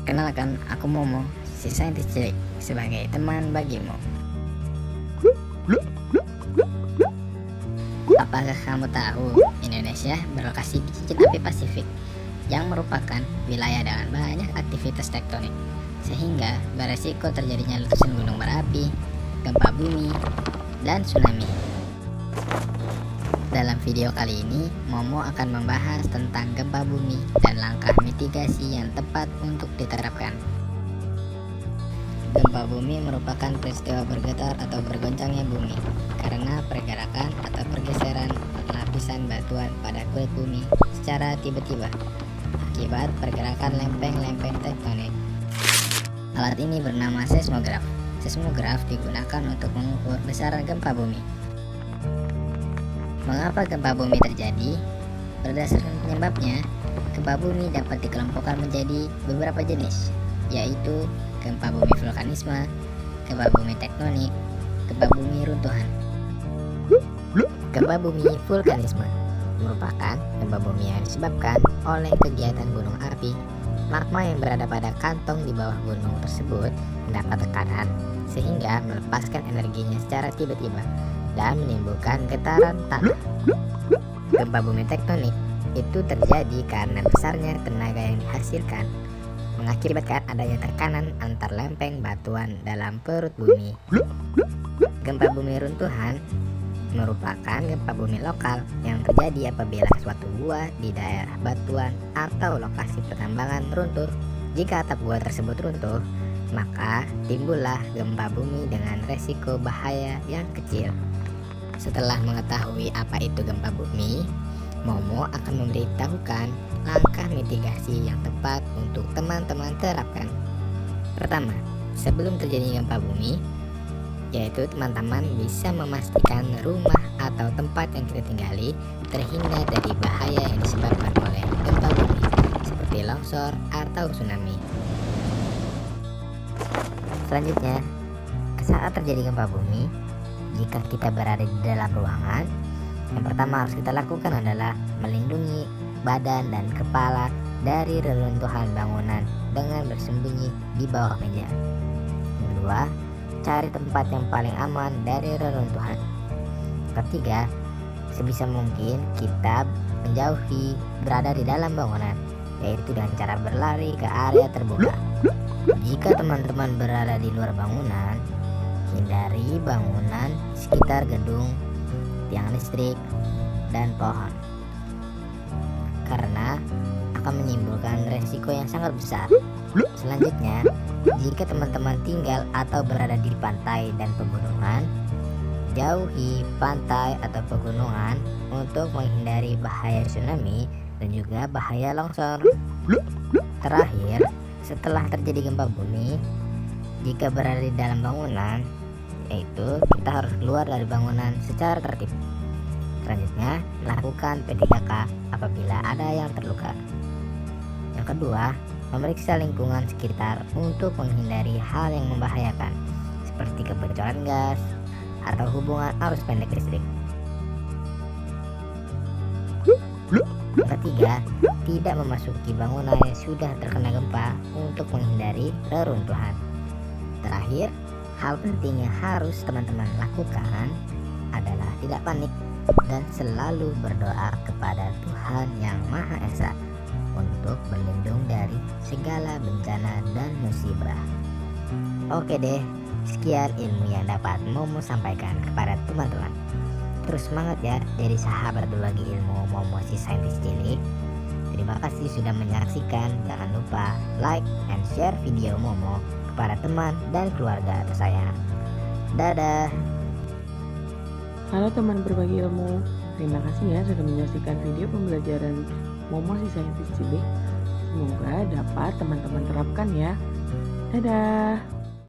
Kenalkan, aku Momo, si saintis cilik, sebagai teman bagimu. Apakah kamu tahu Indonesia berlokasi di cincin api Pasifik yang merupakan wilayah dengan banyak aktivitas tektonik, sehingga beresiko terjadinya letusan gunung berapi, gempa bumi, dan tsunami. Dalam video kali ini, Momo akan membahas tentang gempa bumi dan langkah mitigasi yang tepat untuk diterapkan. Gempa bumi merupakan peristiwa bergetar atau bergoncangnya bumi karena pergerakan atau pergeseran lapisan batuan pada kulit bumi secara tiba-tiba akibat pergerakan lempeng-lempeng tektonik. Alat ini bernama seismograf. Seismograf digunakan untuk mengukur besaran gempa bumi. Mengapa gempa bumi terjadi? Berdasarkan penyebabnya, gempa bumi dapat dikelompokkan menjadi beberapa jenis, yaitu gempa bumi vulkanisme, gempa bumi tektonik, gempa bumi runtuhan. Gempa bumi vulkanisme merupakan gempa bumi yang disebabkan oleh kegiatan gunung api. Magma yang berada pada kantong di bawah gunung tersebut mendapat tekanan sehingga melepaskan energinya secara tiba-tiba dan menimbulkan getaran tanah. Gempa bumi tektonik itu terjadi karena besarnya tenaga yang dihasilkan mengakibatkan adanya tekanan antar lempeng batuan dalam perut bumi. Gempa bumi runtuhan merupakan gempa bumi lokal yang terjadi apabila suatu gua di daerah batuan atau lokasi pertambangan runtuh. Jika atap gua tersebut runtuh, maka timbullah gempa bumi dengan resiko bahaya yang kecil. Setelah mengetahui apa itu gempa bumi, Momo akan memberitahukan langkah mitigasi yang tepat untuk teman-teman terapkan. Pertama, sebelum terjadi gempa bumi, yaitu teman-teman bisa memastikan rumah atau tempat yang kita tinggali terhindar dari bahaya yang disebabkan oleh gempa bumi, seperti longsor atau tsunami. Selanjutnya, saat terjadi gempa bumi, jika kita berada di dalam ruangan, yang pertama harus kita lakukan adalah melindungi badan dan kepala dari reruntuhan bangunan dengan bersembunyi di bawah meja. Yang kedua, cari tempat yang paling aman dari reruntuhan. Ketiga, sebisa mungkin kita menjauhi berada di dalam bangunan, yaitu dengan cara berlari ke area terbuka. Jika teman-teman berada di luar bangunan, hindari bangunan sekitar gedung, tiang listrik, dan pohon, karena akan menimbulkan resiko yang sangat besar. Selanjutnya, jika teman-teman tinggal atau berada di pantai dan pegunungan, jauhi pantai atau pegunungan untuk menghindari bahaya tsunami dan juga bahaya longsor. Terakhir, setelah terjadi gempa bumi, jika berada di dalam bangunan, yaitu kita harus keluar dari bangunan secara tertib. Selanjutnya, lakukan P3K apabila ada yang terluka. Yang kedua, memeriksa lingkungan sekitar untuk menghindari hal yang membahayakan, seperti kebocoran gas atau hubungan arus pendek listrik. Yang ketiga, tidak memasuki bangunan yang sudah terkena gempa untuk menghindari reruntuhan. Terakhir, hal penting yang harus teman-teman lakukan adalah tidak panik dan selalu berdoa kepada Tuhan Yang Maha Esa untuk berlindung dari segala bencana dan musibah. Oke deh, sekian ilmu yang dapat Momo sampaikan kepada teman-teman. Terus semangat ya jadi sahabat berbagi ilmu Momo si saintis cilik. Terima kasih sudah menyaksikan. Jangan lupa like and share video Momo kepada teman dan keluarga tersayang. Dadah. Halo teman berbagi ilmu, terima kasih ya sudah menyaksikan video pembelajaran Momo si saintis cilik. Semoga dapat teman-teman terapkan ya. Dadah.